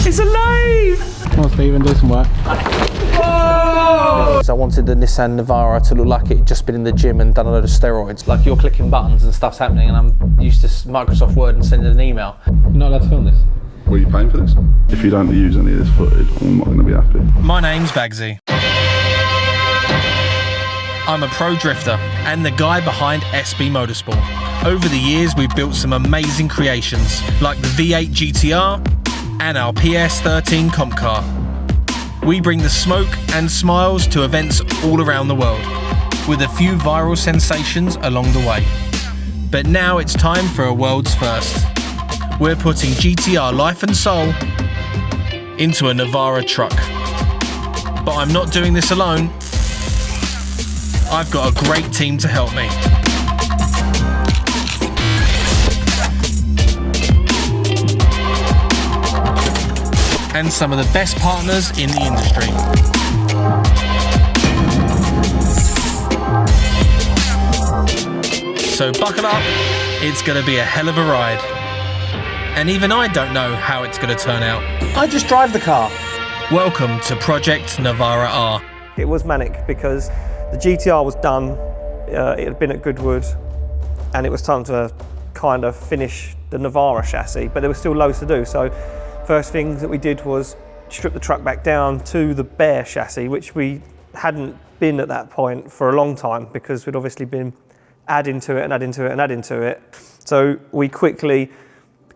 It's alive! Come on, Stephen, do some work. Whoa! So I wanted the Nissan Navara to look like it'd just been in the gym and done a load of steroids. Like you're clicking buttons and stuff's happening and I'm used to Microsoft Word and sending an email. You're not allowed to film this. Were you paying for this? If you don't use any of this footage, I'm not going to be happy. My name's Baggsy. I'm a pro drifter and the guy behind SB Motorsport. Over the years, we've built some amazing creations like the V8 GT-R and our PS13 comp car. We bring the smoke and smiles to events all around the world, with a few viral sensations along the way. But now it's time for a world's first. We're putting GT-R life and soul into a Navara truck. But I'm not doing this alone. I've got a great team to help me. And some of the best partners in the industry. So buckle up, it's going to be a hell of a ride. And even I don't know how it's going to turn out. I just drive the car. Welcome to Project Navara-R. It was manic because the GT-R was done, it had been at Goodwood, and it was time to kind of finish the Navara chassis, but there was still loads to do. So first things that we did was strip the truck back down to the bare chassis, which we hadn't been at that point for a long time because we'd obviously been adding to it and adding to it and adding to it. So we quickly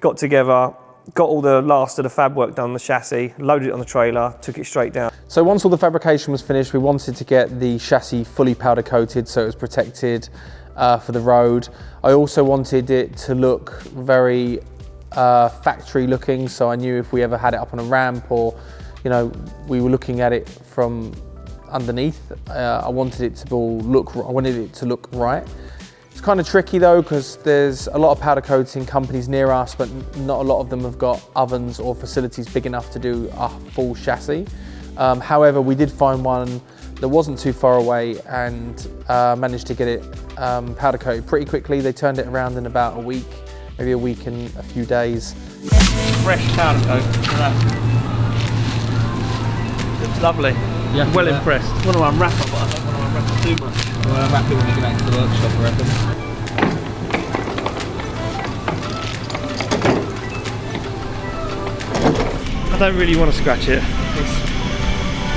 got together, got all the last of the fab work done on the chassis, loaded it on the trailer, took it straight down. So once all the fabrication was finished, we wanted to get the chassis fully powder coated so it was protected for the road. I also wanted it to look very factory looking, so I knew if we ever had it up on a ramp or, you know, we were looking at it from underneath, I wanted it to look right. It's kind of tricky though because there's a lot of powder coating companies near us, but not a lot of them have got ovens or facilities big enough to do a full chassis. However, we did find one that wasn't too far away and managed to get it powder coated pretty quickly. They turned it around in about a week, maybe a week and a few days. Fresh powder coat. Looks lovely. Yeah, well impressed. Want to unwrap it, but I don't want to unwrap it too much. Well, I'm happy when we get back to the workshop, I reckon. I don't really want to scratch it.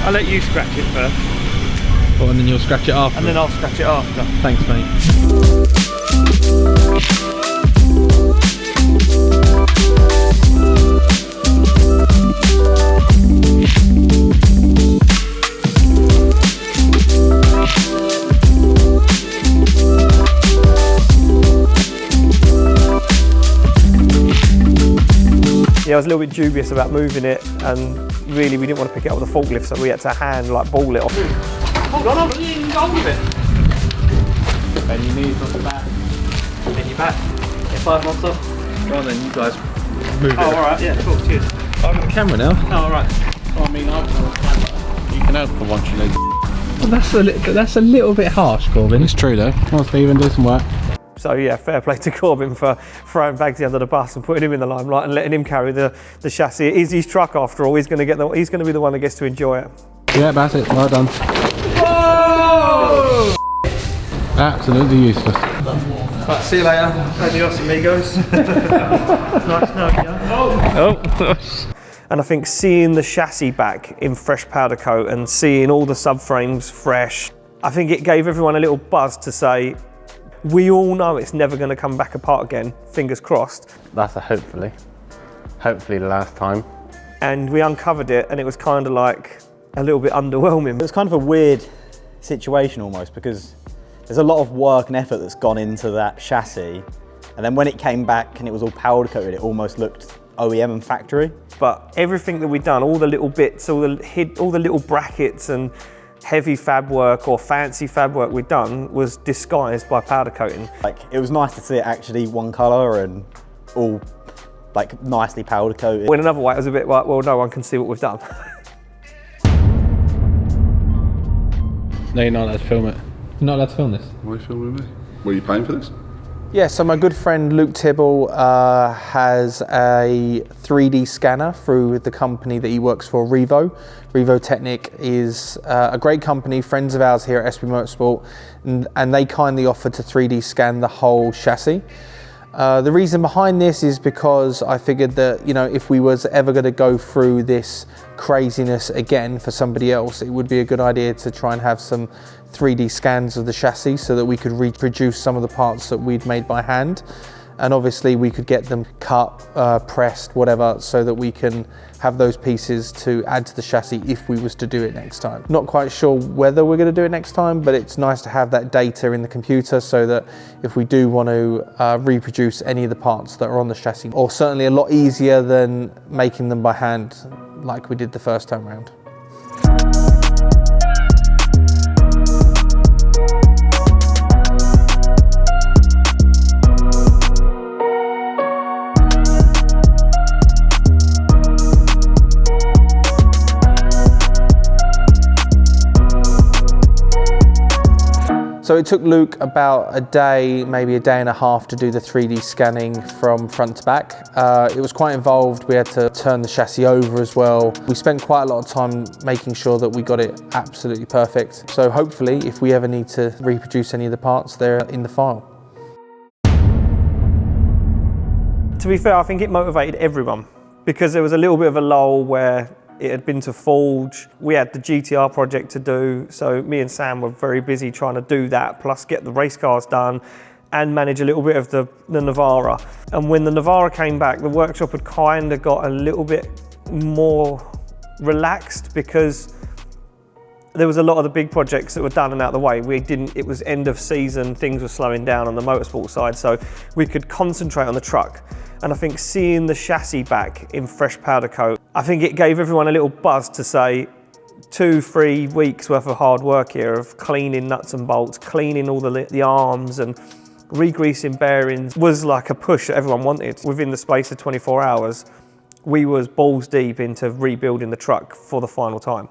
I'll let you scratch it first. Oh, and then you'll scratch it after. And then I'll scratch it after. Thanks, mate. Yeah, I was a little bit dubious about moving it, and really we didn't want to pick it up with a forklift, so we had to hand ball it off. Hold on, you can go with it. Bend your knees on the back. Bend your back. If I want to. Go on then, you guys move it. Oh, alright, yeah, cool, cheers. I've got the camera now. Oh, alright. Oh, I mean, I've got the camera. You can help for once you need. Well, that's a little bit harsh, Corbin. It's true though. Come on, Stephen, do some work. So yeah, fair play to Corbin for throwing Baggsy under the bus and putting him in the limelight and letting him carry the chassis. It is his truck after all. He's going to be the one that gets to enjoy it. Yeah, that's it. Well done. Whoa! Absolutely useless. Right, see you later. Adios, amigos. Nice knowing you. Oh. And I think seeing the chassis back in fresh powder coat and seeing all the subframes fresh, I think it gave everyone a little buzz to say, we all know it's never going to come back apart again, fingers crossed. That's a hopefully the last time. And we uncovered it and it was kind of like a little bit underwhelming. It was kind of a weird situation almost because there's a lot of work and effort that's gone into that chassis, and then when it came back and it was all powder coated, it almost looked OEM and factory. But everything that we've done, all the little bits, all the little brackets and heavy fab work or fancy fab work we've done was disguised by powder coating. Like, it was nice to see it actually one colour and all like nicely powder coated. In another way, it was a bit like, well, no one can see what we've done. No, you're not allowed to film it. You're not allowed to film this. Why are you filming me? Were you paying for this? Yeah, so my good friend Luke Tibble has a 3D scanner through the company that he works for, Revo. Revo Technic is a great company, friends of ours here at SB Motorsport, and they kindly offered to 3D scan the whole chassis. The reason behind this is because I figured that, you know, if we was ever going to go through this craziness again for somebody else, it would be a good idea to try and have some 3D scans of the chassis so that we could reproduce some of the parts that we'd made by hand. And obviously we could get them cut, pressed, whatever, so that we can have those pieces to add to the chassis if we was to do it next time. Not quite sure whether we're going to do it next time, but it's nice to have that data in the computer so that if we do want to reproduce any of the parts that are on the chassis, or certainly a lot easier than making them by hand like we did the first time round. So it took Luke about a day, maybe a day and a half to do the 3D scanning from front to back. It was quite involved. We had to turn the chassis over as well. We spent quite a lot of time making sure that we got it absolutely perfect. So hopefully, if we ever need to reproduce any of the parts, they're in the file. To be fair, I think it motivated everyone because there was a little bit of a lull where it had been to Forge. We had the GT-R project to do, so me and Sam were very busy trying to do that, plus get the race cars done and manage a little bit of the Navara. And when the Navara came back, the workshop had kind of got a little bit more relaxed because there was a lot of the big projects that were done and out of the way. It was end of season, things were slowing down on the motorsport side, so we could concentrate on the truck. And I think seeing the chassis back in fresh powder coat, I think it gave everyone a little buzz to say 2-3 weeks worth of hard work here of cleaning nuts and bolts, cleaning all the arms and re-greasing bearings was like a push that everyone wanted. Within the space of 24 hours, we was balls deep into rebuilding the truck for the final time.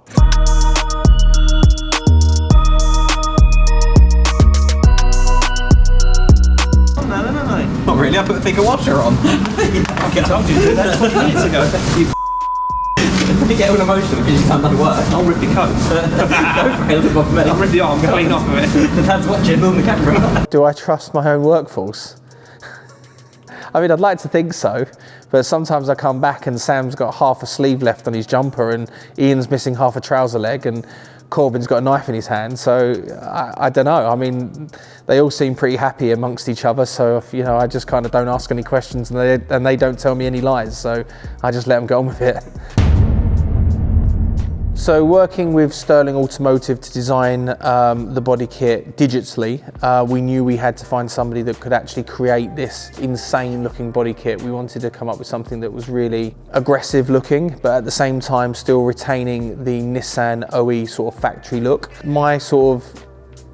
Not really, I put a thicker washer on. I told you to do that 20 minutes ago. You get all emotional because you've done no work. I'll rip your coat. Go for it, look off me. I'll rip the arm clean off of it. Dad's watching on the camera. Do I trust my own workforce? I mean, I'd like to think so, but sometimes I come back and Sam's got half a sleeve left on his jumper and Ian's missing half a trouser leg and Corbin's got a knife in his hand, so I don't know. I mean, they all seem pretty happy amongst each other, so if, you know, I just kind of don't ask any questions and they don't tell me any lies, so I just let them get on with it. So working with Sterling Automotive to design the body kit digitally, we knew we had to find somebody that could actually create this insane looking body kit. We wanted to come up with something that was really aggressive looking, but at the same time still retaining the Nissan OE sort of factory look. My sort of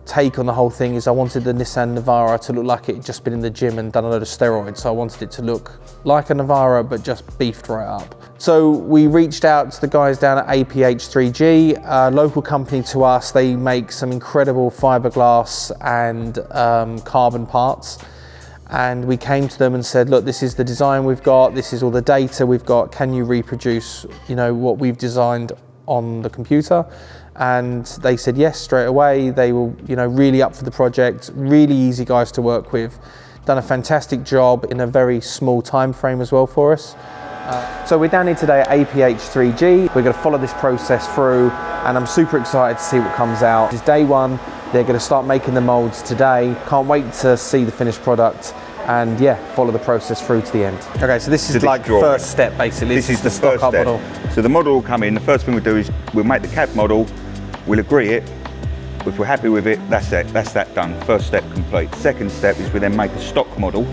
take on the whole thing is I wanted the Nissan Navara to look like it had just been in the gym and done a load of steroids. So I wanted it to look like a Navara, but just beefed right up. So we reached out to the guys down at EP4, a local company to us. They make some incredible fiberglass and carbon parts. And we came to them and said, look, this is the design we've got. This is all the data we've got. Can you reproduce, you know, what we've designed on the computer? And they said yes straight away. They were, you know, really up for the project, really easy guys to work with, done a fantastic job in a very small time frame as well for us. So we're down here today at EP4. We're going to follow this process through and I'm super excited to see what comes out. It's day one, they're going to start making the molds today. Can't wait to see the finished product and yeah, follow the process through to the end. Okay, so this is like first step basically. This is the stock up model. So the model will come in, the first thing we'll do is we'll make the cab model, we'll agree it. If we're happy with it, that's it, that's that done. First step complete. Second step is we then make a stock model,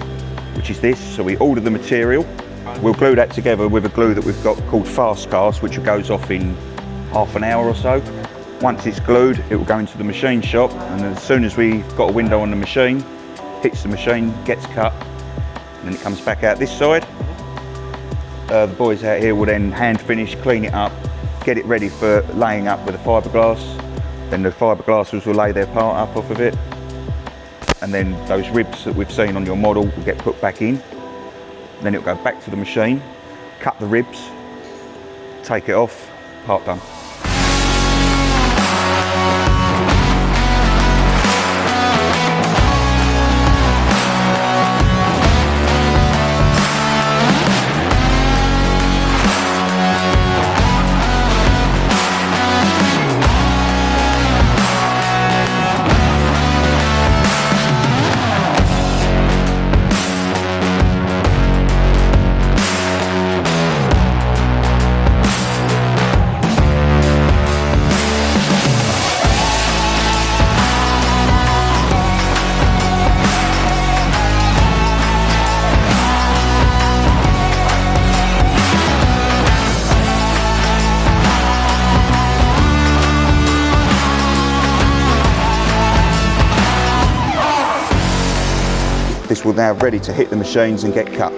which is this. So we order the material, we'll glue that together with a glue that we've got called fast cast, which goes off in half an hour or so. Once it's glued, it will go into the machine shop, and as soon as we've got a window on the machine, hits the machine, gets cut, and then it comes back out this side. The boys out here will then hand finish, clean it up, get it ready for laying up with the fiberglass. Then the fiberglassers will lay their part up off of it. and then those ribs that we've seen on your model will get put back in. Then it'll go back to the machine, cut the ribs, take it off, part done. This will now ready to hit the machines and get cut.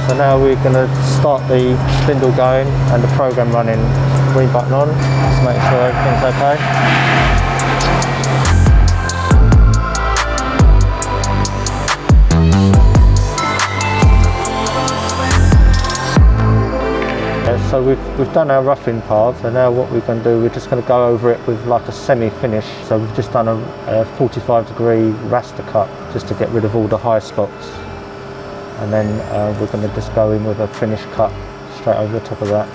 So now we're going to start the spindle going and the program running. Green button on, just make sure everything's okay. Yeah, so we've done our roughing part, so now what we're going to do, we're just going to go over it with like a semi-finish. So we've just done a 45-degree raster cut just to get rid of all the high spots. And then we're going to just go in with a finished cut straight over the top of that.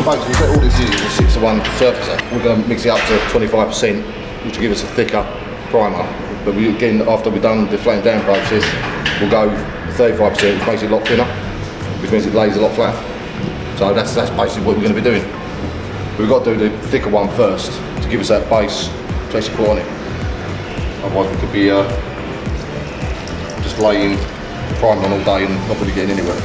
Basically, all this is a 6-to-1 surfacer. We're going to mix it up to 25%, which will give us a thicker primer. But we, again, after we've done the flattening down process, we'll go 35%, which makes it a lot thinner, which means it lays a lot flatter. So that's basically what we're going to be doing. We've got to do the thicker one first to give us that base to actually put on it. Otherwise, we could be just laying primer on all day and not really getting anywhere.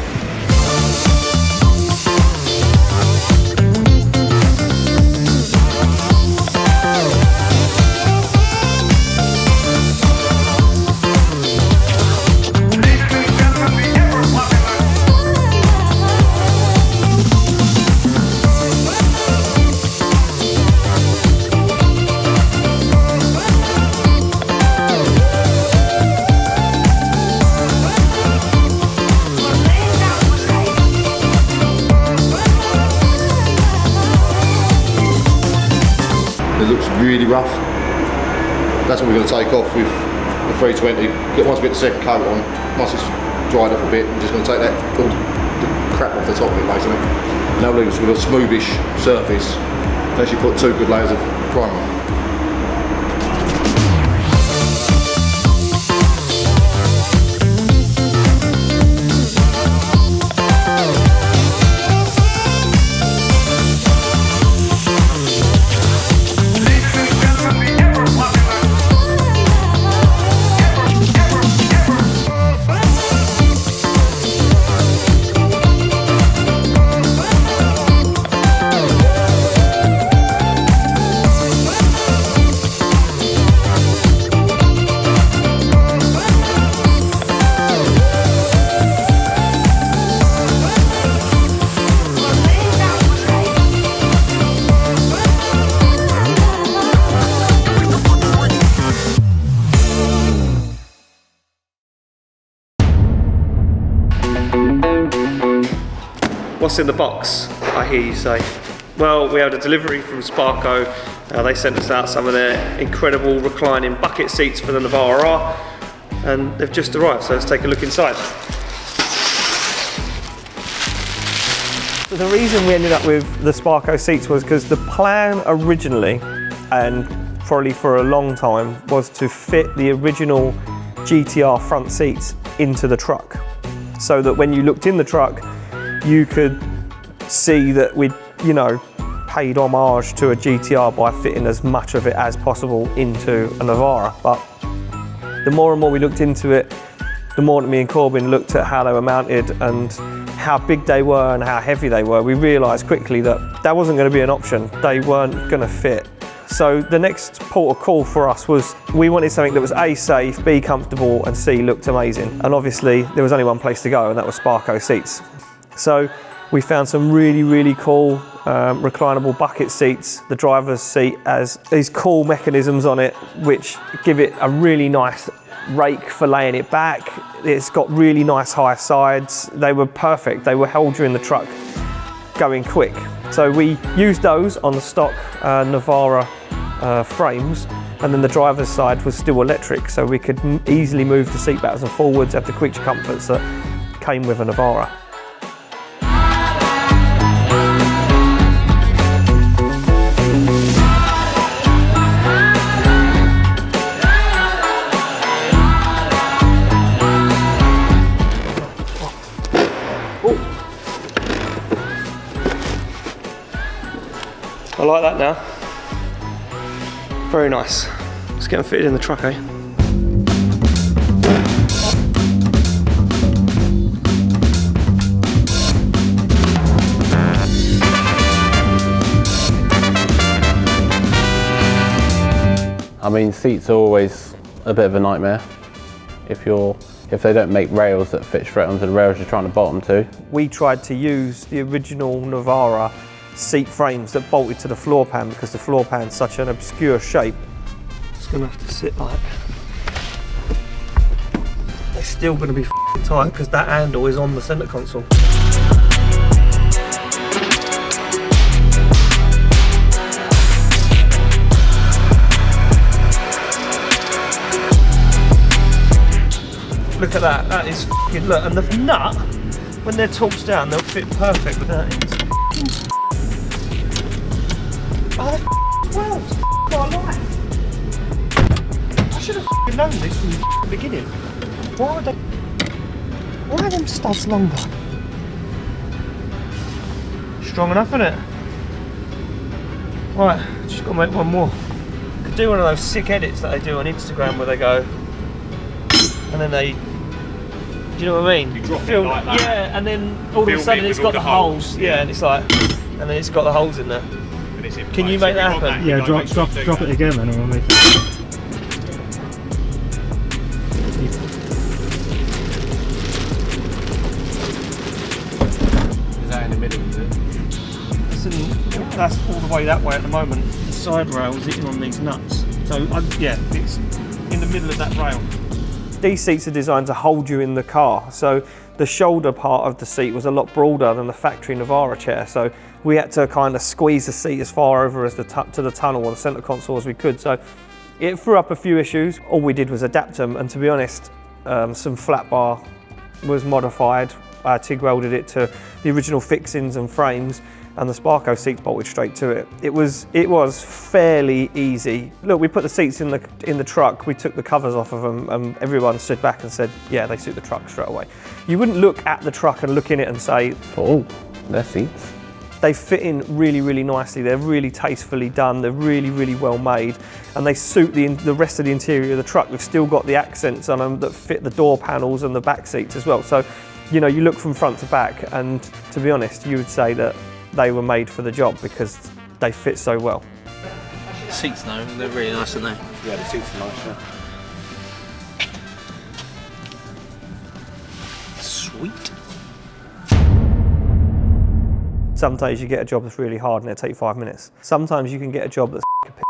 It looks really rough. That's what we're going to take off with the 320. Once we get the second coat on, once it's dried up a bit, we're just going to take all the crap off the top of it basically. Now we'll leave us with a smoothish surface and actually put 2 good layers of primer on. what's in the box, I hear you say? Well, we had a delivery from Sparco. They sent us out some of their incredible reclining bucket seats for the Navara-R, and they've just arrived, so let's take a look inside. So the reason we ended up with the Sparco seats was because the plan originally, and probably for a long time, was to fit the original GT-R front seats into the truck, so that when you looked in the truck, you could see that we'd, you know, paid homage to a GT-R by fitting as much of it as possible into a Navara. But the more and more we looked into it, the more that me and Corbin looked at how they were mounted and how big they were and how heavy they were, we realised quickly that that wasn't going to be an option. They weren't going to fit. So the next port of call for us was we wanted something that was A, safe, B, comfortable, and C, looked amazing. And obviously there was only one place to go, and that was Sparco seats. So we found some really, really cool reclinable bucket seats. The driver's seat has these cool mechanisms on it which give it a really nice rake for laying it back. It's got really nice high sides. They were perfect. They were held you in the truck going quick. So we used those on the stock Navara frames, and then the driver's side was still electric, so we could easily move the seat backwards and forwards, have the quick comforts that came with a Navara. I like that now. Very nice. Let's get them fitted in the truck, eh? I mean, seats are always a bit of a nightmare if they don't make rails that fit straight onto the rails you're trying to bolt them to. We tried to use the original Navara seat frames that bolted to the floor pan because the floor pan's such an obscure shape. It's gonna have to sit like. They're still gonna be tight because that handle is on the centre console. Look at that, that is f***ing, look, and the nut, when they're torqued down, they'll fit perfect with that. Oh, they're well, it's my life. I should have known this from the beginning. Why are them studs longer? Strong enough, isn't it? Right, just got to make one more. Could do one of those sick edits that they do on Instagram where they go, and then they, do you know what I mean? You drop it like that. Yeah, and then all of a sudden it's got the holes. Yeah, and it's like, and then it's got the holes in there. Can you make that happen? Yeah, drop it again then, and we'll make it. Is that in the middle, is it? That's all the way that way at the moment. The side rail's hitting on these nuts. So, yeah, it's in the middle of that rail. These seats are designed to hold you in the car, so the shoulder part of the seat was a lot broader than the factory Navara chair, so we had to kind of squeeze the seat as far over as to the tunnel or the centre console as we could, so it threw up a few issues. All we did was adapt them, and to be honest, some flat bar was modified. I TIG welded it to the original fixings and frames, and the Sparco seat bolted straight to it. It was fairly easy. Look, we put the seats in the truck, we took the covers off of them, and everyone stood back and said, yeah, they suit the truck straight away. You wouldn't look at the truck and look in it and say, oh, they're seats. They fit in really, really nicely. They're really tastefully done. They're really, really well made, and they suit the rest of the interior of the truck. We've still got the accents on them that fit the door panels and the back seats as well. So, you know, you look from front to back, and to be honest, you would say that they were made for the job because they fit so well. Seats though, they're really nice, aren't they? Yeah, the seats are nice, yeah. Sweet. Some days you get a job that's really hard and it'll take you 5 minutes. Sometimes you can get a job that's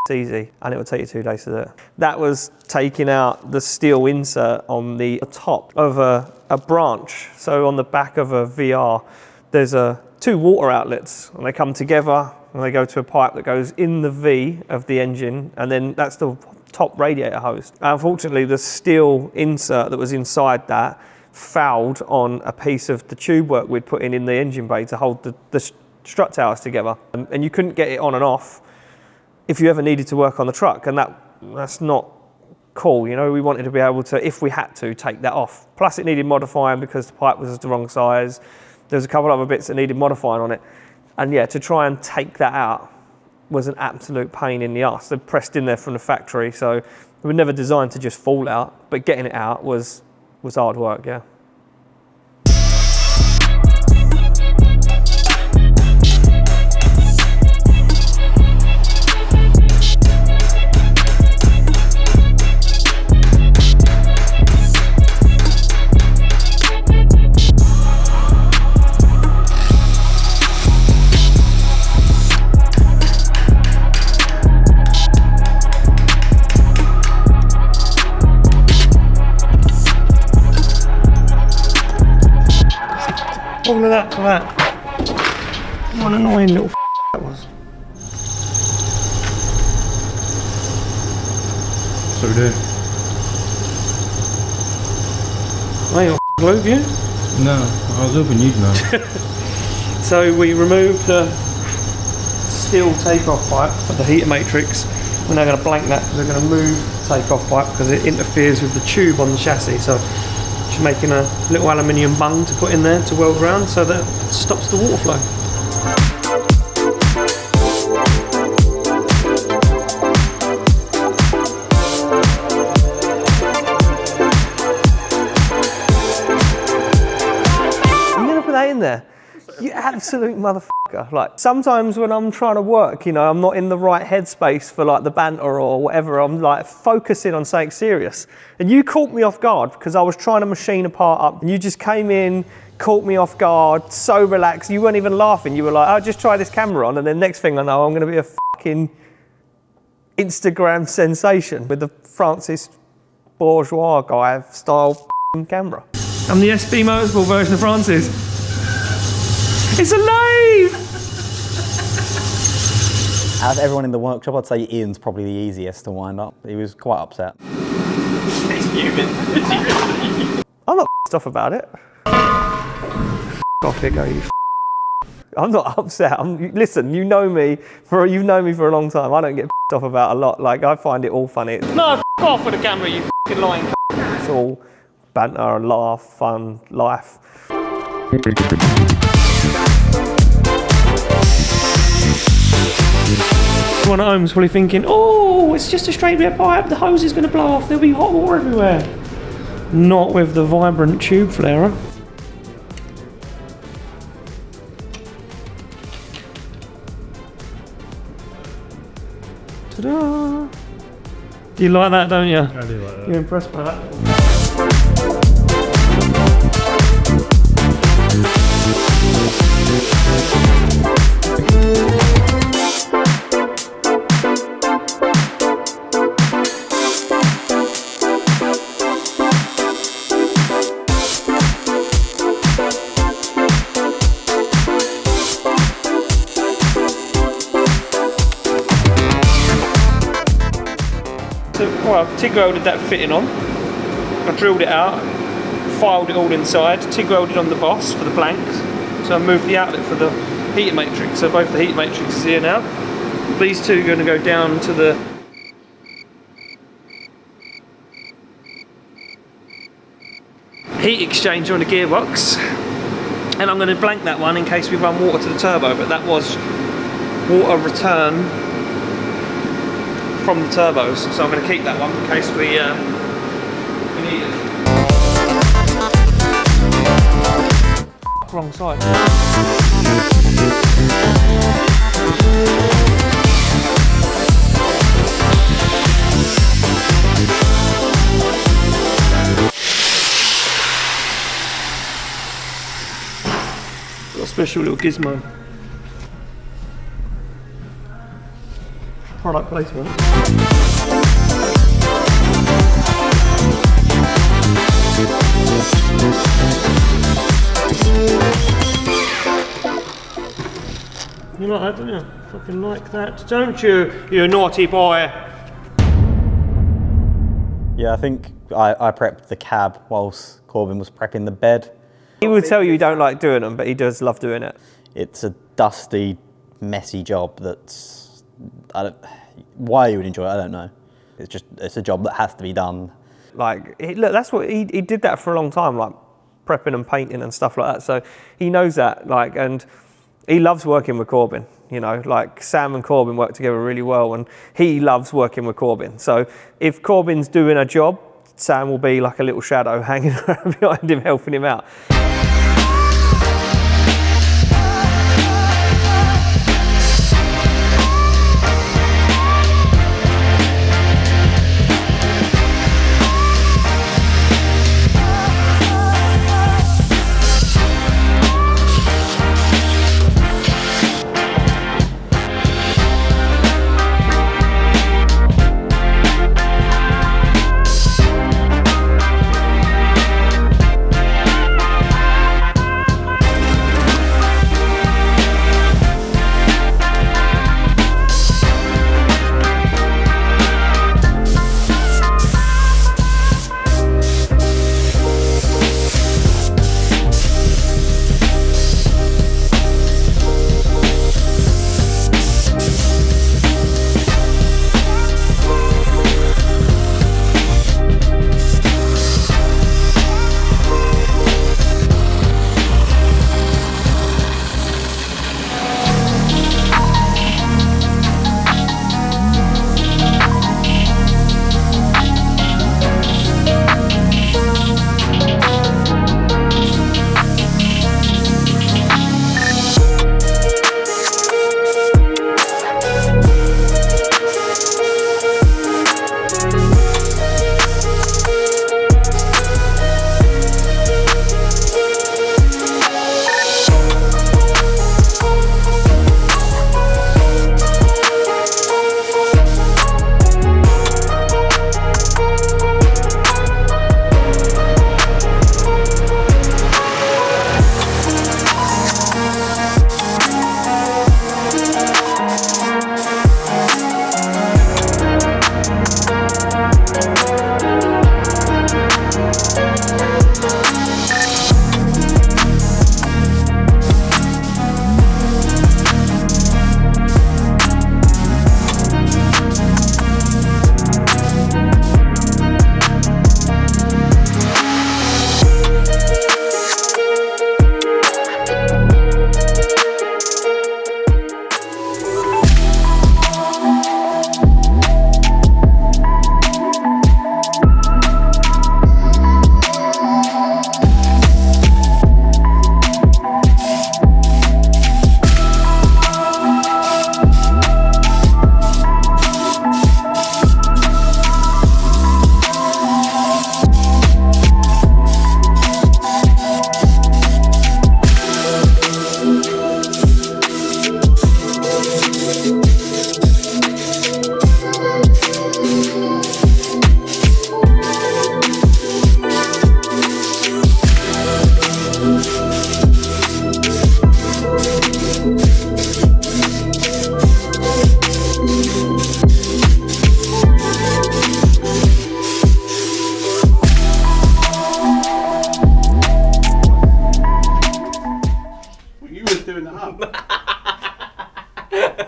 easy and it will take you 2 days to do it. That was taking out the steel insert on the top of a branch. So on the back of a VR, there's a two water outlets, and they come together and they go to a pipe that goes in the V of the engine, and then that's the top radiator hose. Unfortunately, the steel insert that was inside that fouled on a piece of the tube work we'd put in the engine bay to hold the strut towers together, and you couldn't get it on and off if you ever needed to work on the truck, and that's not cool. You know, we wanted to be able to, if we had to, take that off. Plus it needed modifying because the pipe was the wrong size. There was a couple of other bits that needed modifying on it, and yeah, to try and take that out was an absolute pain in the arse. They're pressed in there from the factory, so we were never designed to just fall out, but getting it out was hard work, yeah. All of that for that. What an annoying little that was. So we do. I ain't got glue, you? No, I was hoping you'd know. So we removed the steel takeoff pipe for the heater matrix. We're now going to blank that because we're going to move the takeoff pipe because it interferes with the tube on the chassis. So just making a little aluminium bung to put in there to weld around so that it stops the water flow. You're going to put that in there? You absolute motherfucker. Like, sometimes when I'm trying to work, you know, I'm not in the right headspace for like the banter or whatever. I'm like focusing on something serious. And you caught me off guard because I was trying to machine a part up and you just came in, caught me off guard, so relaxed. You weren't even laughing. You were like, oh, just try this camera on. And then next thing I know, I'm going to be a fucking Instagram sensation with the Francis Bourgeois guy style camera. I'm the SB Motorsport version of Francis. It's alive! Out of everyone in the workshop, I'd say Ian's probably the easiest to wind up. He was quite upset. He's fuming. I'm not pissed off about it. Off here, go you. I'm not upset. Listen, you've known me for a long time. I don't get pissed off about a lot. Like, I find it all funny. No, off with the camera, you fucking lying. It's all banter, laugh, fun, life. Everyone at home's probably thinking, oh, it's just a straight bit of pipe, the hose is going to blow off, there'll be hot water everywhere. Not with the vibrant tube flarer. Ta-da! You like that, don't you? I do like that. You're impressed by that? Well, TIG welded that fitting on. I drilled it out, filed it all inside, TIG welded on the boss for the blanks. So I moved the outlet for the heater matrix. So both the heater matrices here now. These two are going to go down to the heat exchanger on the gearbox. And I'm going to blank that one in case we run water to the turbo, but that was water return from the turbos, so I'm going to keep that one in case we need it. Wrong side. Got a special little gizmo. Product placement. You like that, don't you? Fucking like that, don't you? You naughty boy. Yeah, I think I prepped the cab whilst Corbin was prepping the bed. He would tell you he don't like doing them, but he does love doing it. It's a dusty, messy job that's... why you would enjoy it, I don't know. It's a job that has to be done. Like, look, that's what he did that for a long time, like prepping and painting and stuff like that. So he knows that, like, and he loves working with Corbin. You know, like Sam and Corbin work together really well, and he loves working with Corbin. So if Corbin's doing a job, Sam will be like a little shadow hanging behind him, helping him out.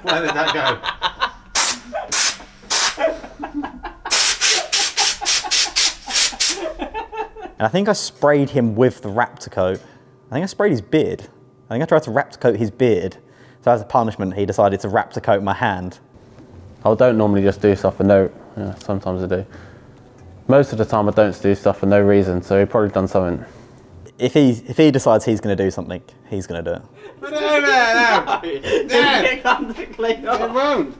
Where did that go? And I think I sprayed him with the raptor coat. I think I sprayed his beard. I think I tried to raptor coat his beard. So as a punishment, he decided to raptor coat my hand. I don't normally just do stuff for no, sometimes I do. Most of the time I don't do stuff for no reason, so he's probably done something. If he decides he's going to do something, he's going to do it. No. It won't.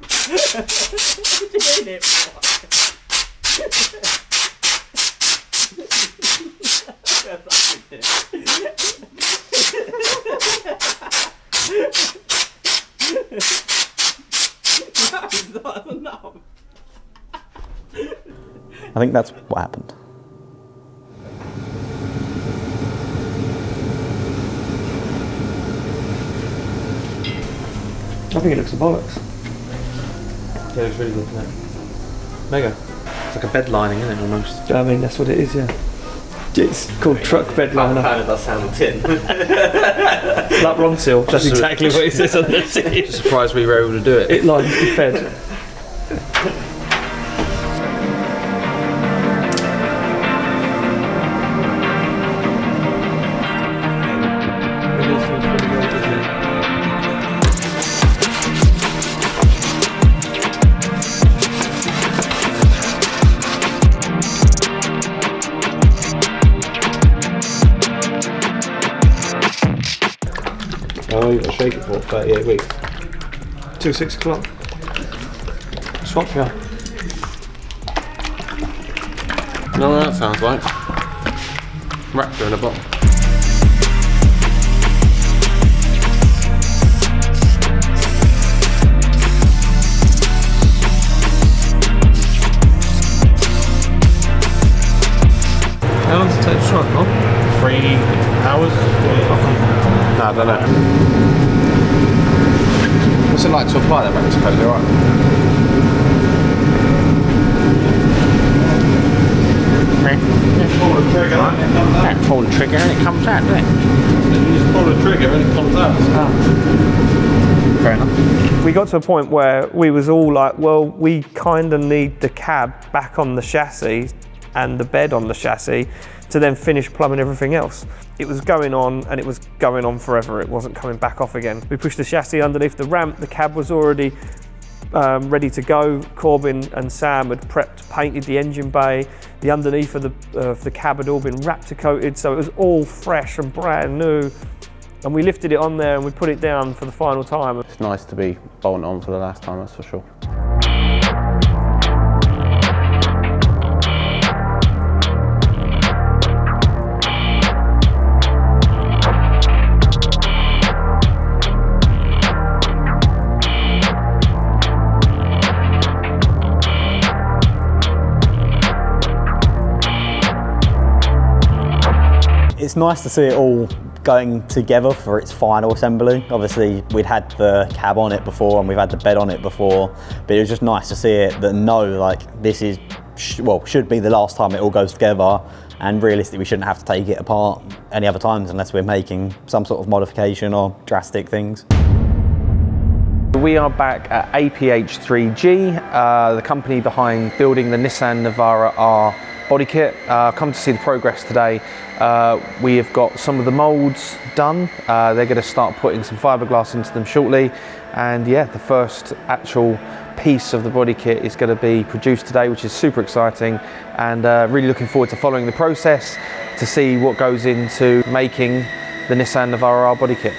I think that's what happened. I think it looks a bollocks. Yeah, it's really good, isn't it? Mega. It's like a bed lining, isn't it, almost? I mean, that's what it is, yeah. It's called truck bed liner. It does sound tin. Like Ronsil, that's exactly what it says on the tin. Just surprised we were able to do it. It lines the bed. How long you got to shake it for? 38 weeks. Till 6 o'clock. Swap for you. You know what that sounds like? Raptor in a box. How long does it take to swap, Bob? 3 hours? No, I don't know. What's it like to apply that raptor coat? Alright. Pull the trigger and it comes out. Pull the trigger and it comes out, doesn't it? You just pull the trigger and it comes out. Fair enough. We got to a point where we was all like, well, we kind of need the cab back on the chassis and the bed on the chassis to then finish plumbing everything else. It was going on and it was going on forever. It wasn't coming back off again. We pushed the chassis underneath the ramp. The cab was already ready to go. Corbin and Sam had prepped, painted the engine bay. The underneath of the cab had all been raptor coated, so it was all fresh and brand new. And we lifted it on there and we put it down for the final time. It's nice to be bolting on for the last time, that's for sure. It's nice to see it all going together for its final assembly. Obviously, we'd had the cab on it before and we've had the bed on it before, but it was just nice to see it that like this is, should be the last time it all goes together, and realistically we shouldn't have to take it apart any other times unless we're making some sort of modification or drastic things. We are back at APH3G, the company behind building the Nissan Navara-R body kit. Come to see the progress today. We have got some of the moulds done. They're going to start putting some fiberglass into them shortly, and yeah, the first actual piece of the body kit is going to be produced today, which is super exciting, and really looking forward to following the process to see what goes into making the Nissan Navara-R body kit.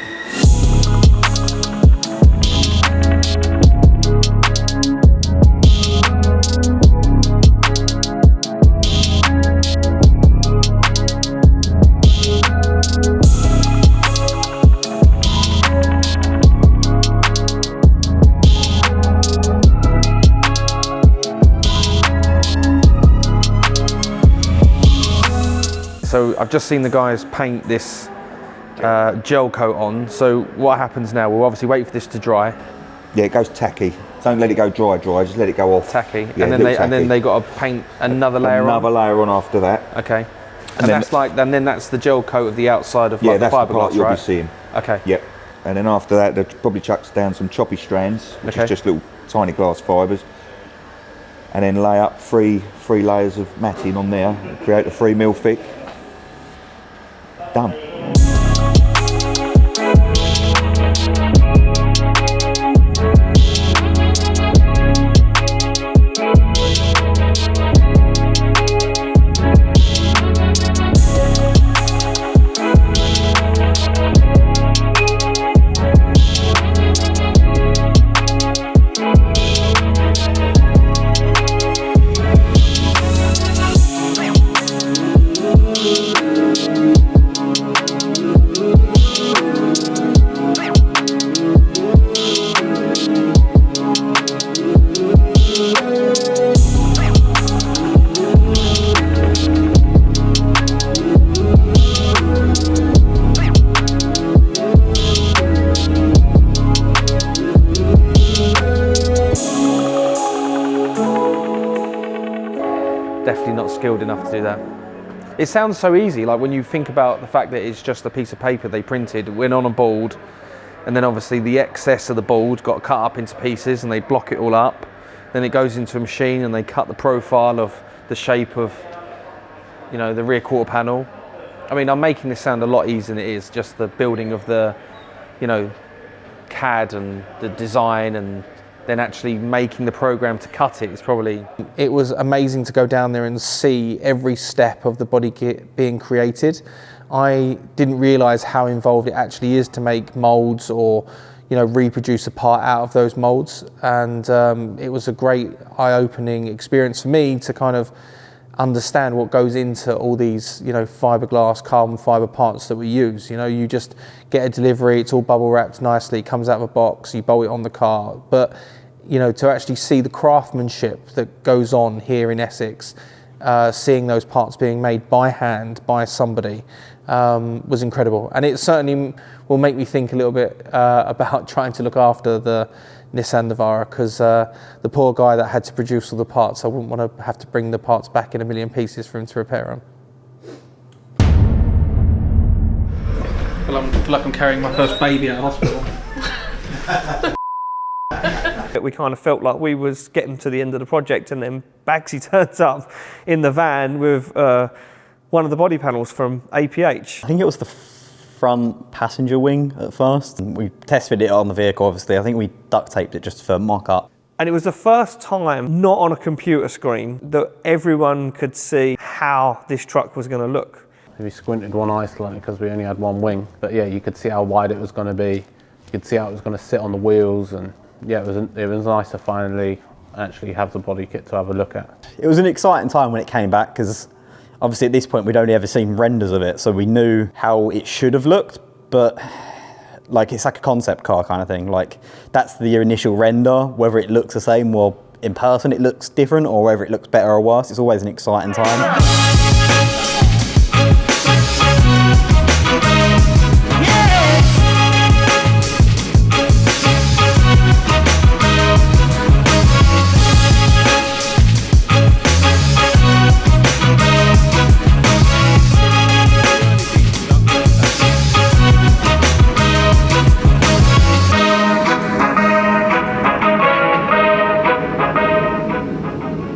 So I've just seen the guys paint this gel coat on. So what happens now? We'll obviously wait for this to dry. Yeah, it goes tacky. Don't let it go dry, just let it go off. Tacky. Yeah, and then they got to paint another layer on. Another layer on after that. Okay. And then that's the gel coat of the outside of like the fiberglass, the part you'll right? be seeing. Okay. Yep. And then after that, they'll probably chucks down some choppy strands, which is just little tiny glass fibres. And then lay up three layers of matting on there, create a 3 mil thick. Done. definitely not skilled enough to do that. It sounds so easy, like when you think about the fact that it's just a piece of paper they printed, went on a board, and then obviously the excess of the board got cut up into pieces and they block it all up. Then it goes into a machine and they cut the profile of the shape of, you know, the rear quarter panel. I mean, I'm making this sound a lot easier than it is. Just the building of the, you know, CAD and the design, and then actually making the program to cut it is probably... It was amazing to go down there and see every step of the body kit being created. I didn't realise how involved it actually is to make moulds or, you know, reproduce a part out of those moulds. And it was a great eye-opening experience for me to kind of understand what goes into all these, you know, fiberglass, carbon fiber parts that we use. You know, you just get a delivery, it's all bubble wrapped nicely, it comes out of a box, you bolt it on the car. But, you know, to actually see the craftsmanship that goes on here in Essex, seeing those parts being made by hand by somebody was incredible. And it certainly will make me think a little bit about trying to look after the Nissan Navara, because the poor guy that had to produce all the parts, I wouldn't want to have to bring the parts back in a million pieces for him to repair them. I feel like I'm carrying my first baby out of hospital. We kind of felt like we was getting to the end of the project, and then Baggsy turns up in the van with one of the body panels from APH. I think it was the front passenger wing at first. We tested it on the vehicle, obviously. I think we duct taped it just for mock-up. And it was the first time, not on a computer screen, that everyone could see how this truck was going to look. We squinted one eye slightly because we only had one wing, but yeah, you could see how wide it was going to be. You could see how it was going to sit on the wheels, and yeah, it was nice to finally actually have the body kit to have a look at. It was an exciting time when it came back, because obviously at this point we'd only ever seen renders of it, so we knew how it should have looked, but like it's like a concept car kind of thing. Like that's the initial render, whether it looks the same or in person it looks different, or whether it looks better or worse, it's always an exciting time.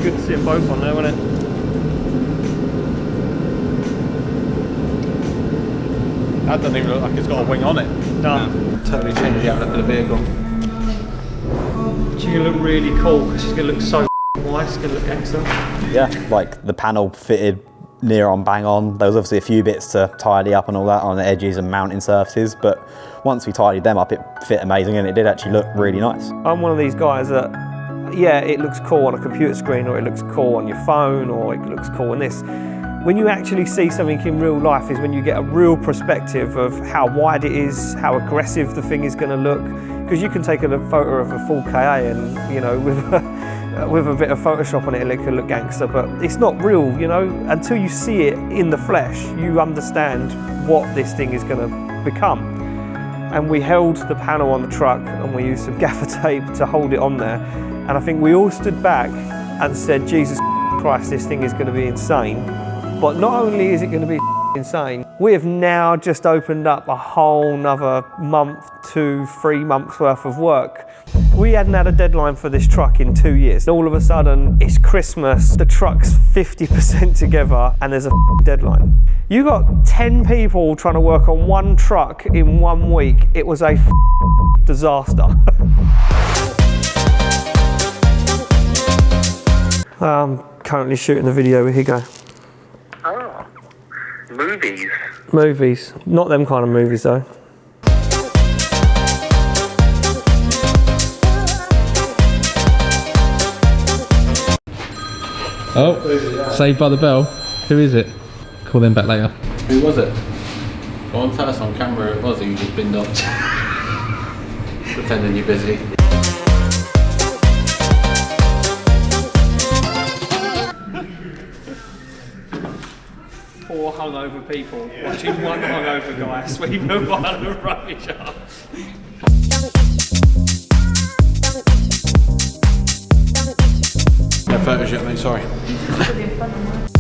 Good to see them both on there, wasn't it? That doesn't even look like it's got a wing on it. No. Totally changed the outlook of the vehicle. She's going to look really cool, because she's going to look so white, she's going to look excellent. Yeah, like the panel fitted near on bang on. There was obviously a few bits to tidy up and all that on the edges and mounting surfaces, but once we tidied them up it fit amazing, and it did actually look really nice. I'm one of these guys that, yeah, it looks cool on a computer screen, or it looks cool on your phone, or it looks cool in this. When you actually see something in real life is when you get a real perspective of how wide it is, how aggressive the thing is going to look. Because you can take a photo of a full KA and, you know, with a bit of Photoshop on it, it can look gangster, but it's not real, you know. Until you see it in the flesh, you understand what this thing is going to become. And we held the panel on the truck and we used some gaffer tape to hold it on there. And I think we all stood back and said, Jesus Christ, this thing is going to be insane. But not only is it going to be insane, we have now just opened up a whole nother month, 2-3 months worth of work. We hadn't had a deadline for this truck in 2 years. All of a sudden, it's Christmas, the truck's 50% together, and there's a deadline. You got 10 people trying to work on one truck in 1 week. It was a disaster. I'm currently shooting the video. Here you go. Oh, movies. Movies. Not them kind of movies though. Oh, Saved by the Bell. Who is it? Call them back later. Who was it? Go on, tell us on camera who it was, or you just binned off. Pretending you're busy. 4 hungover people watching one hungover guy sweep a pile of rubbish up. No photos yet, mate, sorry.